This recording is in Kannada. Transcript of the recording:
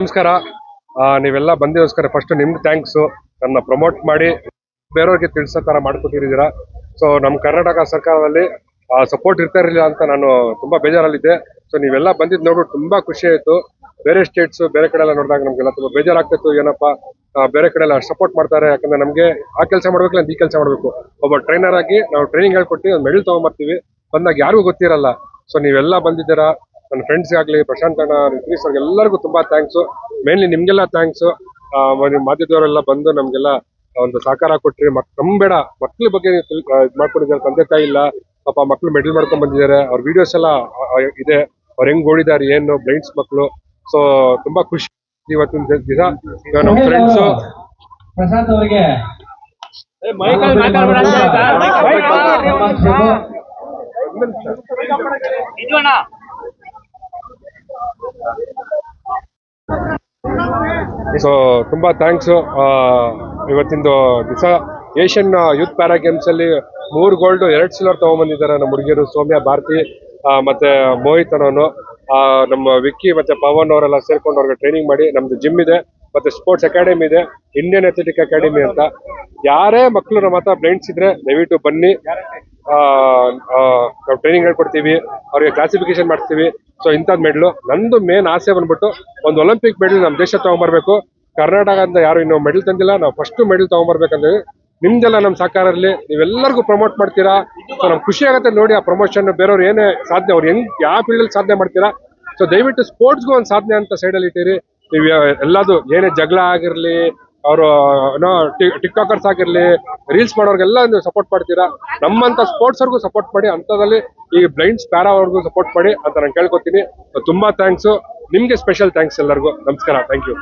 ನಮಸ್ಕಾರ. ನೀವೆಲ್ಲ ಬಂದಿರೋಸ್ಕರ ಫಸ್ಟ್ ನಿಮ್ಗೆ ಥ್ಯಾಂಕ್ಸು. ನನ್ನ ಪ್ರಮೋಟ್ ಮಾಡಿ ಬೇರೆಯವ್ರಿಗೆ ತಿಳಿಸೋ ಥರ ಮಾಡ್ಕೊಟ್ಟಿದ್ದೀರಾ. ಸೊ ನಮ್ಮ ಕರ್ನಾಟಕ ಸರ್ಕಾರದಲ್ಲಿ ಸಪೋರ್ಟ್ ಇರ್ತಾ ಇರಲಿಲ್ಲ ಅಂತ ನಾನು ತುಂಬ ಬೇಜಾರಲ್ಲಿದ್ದೆ. ಸೊ ನೀವೆಲ್ಲ ಬಂದಿದ್ದು ನೋಡ್ಬಿಟ್ಟು ತುಂಬ ಖುಷಿ ಆಯಿತು. ಬೇರೆ ಸ್ಟೇಟ್ಸು ಬೇರೆ ಕಡೆ ಎಲ್ಲ ನೋಡಿದಾಗ ನಮಗೆಲ್ಲ ತುಂಬ ಬೇಜಾರಾಗ್ತಿತ್ತು. ಏನಪ್ಪ ಬೇರೆ ಕಡೆ ಎಲ್ಲ ಸಪೋರ್ಟ್ ಮಾಡ್ತಾರೆ, ಯಾಕಂದರೆ ನಮಗೆ ಆ ಕೆಲಸ ಮಾಡಬೇಕಲ್ಲ ಈ ಕೆಲಸ ಮಾಡಬೇಕು. ಒಬ್ಬ ಟ್ರೈನರ್ ಆಗಿ ನಾವು ಟ್ರೈನಿಂಗ್ ಹೇಳ್ಕೊಟ್ಟು ಒಂದು ಮೆಡಲ್ ತೊಗೊಂಬರ್ತೀವಿ. ಬಂದಾಗ ಯಾರಿಗೂ ಗೊತ್ತಿರಲ್ಲ. ಸೊ ನೀವೆಲ್ಲ ಬಂದಿದ್ದೀರಾ. ನನ್ನ ಫ್ರೆಂಡ್ಸ್ಗಾಗಲಿ, ಪ್ರಶಾಂತ್ ಅಣ್ಣ, ರಿತ್ರೀಶ್ ಅವ್ರಿಗೆ ಎಲ್ಲರಿಗೂ ತುಂಬ ಥ್ಯಾಂಕ್ಸು. ಮೇನ್ಲಿ ನಿಮಗೆಲ್ಲ ಥ್ಯಾಂಕ್ಸು. ಮಾಧ್ಯಮದವರೆಲ್ಲ ಬಂದು ನಮಗೆಲ್ಲ ಒಂದು ಸಹಕಾರ ಕೊಟ್ರಿ. ನಂಬೇಡ ಮಕ್ಳ ಬಗ್ಗೆ ಇದು ಮಾಡ್ಕೊಂಡಿದ್ದಾರೆ. ತಂದೆ ತಾಯಿ ಇಲ್ಲ, ಪಾಪ ಮಕ್ಳು ಮೆಡಲ್ ಮಾಡ್ಕೊಂಡ್ ಬಂದಿದ್ದಾರೆ. ಅವ್ರ ವಿಡಿಯೋಸ್ ಎಲ್ಲ ಇದೆ, ಅವ್ರು ಹೆಂಗ್ ಓಡಿದ್ದಾರೆ, ಏನು ಬ್ಲೈಂಡ್ಸ್ ಮಕ್ಕಳು. ಸೊ ತುಂಬಾ ಖುಷಿ ಇವತ್ತಿನ ದಿವಸ. ನಮ್ಮ ಫ್ರೆಂಡ್ಸು ಪ್ರಶಾಂತ್ ಅವರಿಗೆ ಸೊ ತುಂಬಾ ಥ್ಯಾಂಕ್ಸು. ಇವತ್ತಿಂದು ದಿವಸ ಏಷ್ಯನ್ ಯೂತ್ ಪ್ಯಾರಾ ಗೇಮ್ಸ್ ಅಲ್ಲಿ 3 ಗೋಲ್ಡ್ 2 ಸಿಲ್ವರ್ ತಗೊಂಡ್ಬಂದಿದ್ದಾರೆ ನಮ್ಮ ಹುಡುಗಿಯರು. ಸೌಮ್ಯ, ಭಾರತಿ ಮತ್ತೆ ಮೋಹಿತ್ ಅನ್ನೋನು. ನಮ್ಮ ವಿಕ್ಕಿ ಮತ್ತೆ ಪವನ್ ಅವರೆಲ್ಲ ಸೇರ್ಕೊಂಡು ಅವ್ರಿಗೆ ಟ್ರೈನಿಂಗ್ ಮಾಡಿ, ನಮ್ದು ಜಿಮ್ ಇದೆ ಮತ್ತೆ ಸ್ಪೋರ್ಟ್ಸ್ ಅಕಾಡೆಮಿ ಇದೆ, ಇಂಡಿಯನ್ ಅಥ್ಲೆಟಿಕ್ ಅಕಾಡೆಮಿ ಅಂತ. ಯಾರೇ ಮಕ್ಕಳು ನಮ್ಮ ಹತ್ರ ಬ್ಲೈಂಡ್ಸ್ ಇದ್ರೆ ದಯವಿಟ್ಟು ಬನ್ನಿ. ನಾವು ಟ್ರೈನಿಂಗ್ ಹೇಳ್ಕೊಡ್ತೀವಿ, ಅವ್ರಿಗೆ ಕ್ಲಾಸಿಫಿಕೇಶನ್ ಮಾಡ್ತೀವಿ. ಸೊ ಇಂಥದ್ದು ಮೆಡ್ಲು. ನಂದು ಮೇನ್ ಆಸೆ ಬಂದ್ಬಿಟ್ಟು ಒಂದು ಒಲಿಂಪಿಕ್ ಮೆಡಲ್ ನಮ್ಮ ದೇಶ ತಗೊಂಡ್ಬರ್ಬೇಕು. ಕರ್ನಾಟಕ ಅಂತ ಯಾರು ಇನ್ನೂ ಮೆಡಲ್ ತಂದಿಲ್ಲ, ನಾವು ಫಸ್ಟ್ ಮೆಡಲ್ ತಗೊಂಡ್ಬರ್ಬೇಕಂದ್ರೆ ನಿಮ್ದೆಲ್ಲ ನಮ್ಮ ಸಹಕಾರ ಇರಲಿ. ನೀವೆಲ್ಲರಿಗೂ ಪ್ರಮೋಟ್ ಮಾಡ್ತೀರಾ. ಸೊ ನಮ್ಗೆ ಖುಷಿ ಆಗುತ್ತೆ ನೋಡಿ ಆ ಪ್ರಮೋಷನ್. ಬೇರೆಯವ್ರು ಏನೇ ಸಾಧನೆ, ಅವ್ರು ಯಾವ ಫೀಲ್ಡಲ್ಲಿ ಸಾಧನೆ ಮಾಡ್ತೀರಾ. ಸೊ ದಯವಿಟ್ಟು ಸ್ಪೋರ್ಟ್ಸ್ಗೂ ಒಂದು ಸಾಧನೆ ಅಂತ ಸೈಡಲ್ಲಿ ಇಟ್ಟಿರಿ. ನೀವು ಎಲ್ಲದು ಏನೇ ಜಗಳ ಆಗಿರಲಿ, ಅವರು ಏನೋ ಟಿಕ್ಟಾಕರ್ಸ್ ಆಗಿರಲಿ, ರೀಲ್ಸ್ ಮಾಡೋರ್ಗೆಲ್ಲ ನೀವು ಸಪೋರ್ಟ್ ಮಾಡ್ತೀರಾ. ನಮ್ಮಂಥ ಸ್ಪೋರ್ಟ್ಸರ್ಗೂ ಸಪೋರ್ಟ್ ಮಾಡಿ, ಅಂಥದ್ರಲ್ಲಿ ಈ ಬ್ಲೈಂಡ್ಸ್ ಪ್ಯಾರಾ ಅವ್ರಿಗೂ ಸಪೋರ್ಟ್ ಮಾಡಿ ಅಂತ ನಾನು ಕೇಳ್ಕೊತೀನಿ. ತುಂಬ ಥ್ಯಾಂಕ್ಸು ನಿಮಗೆ. ಸ್ಪೆಷಲ್ ಥ್ಯಾಂಕ್ಸ್ ಎಲ್ಲರಿಗೂ. ನಮಸ್ಕಾರ. Thank you.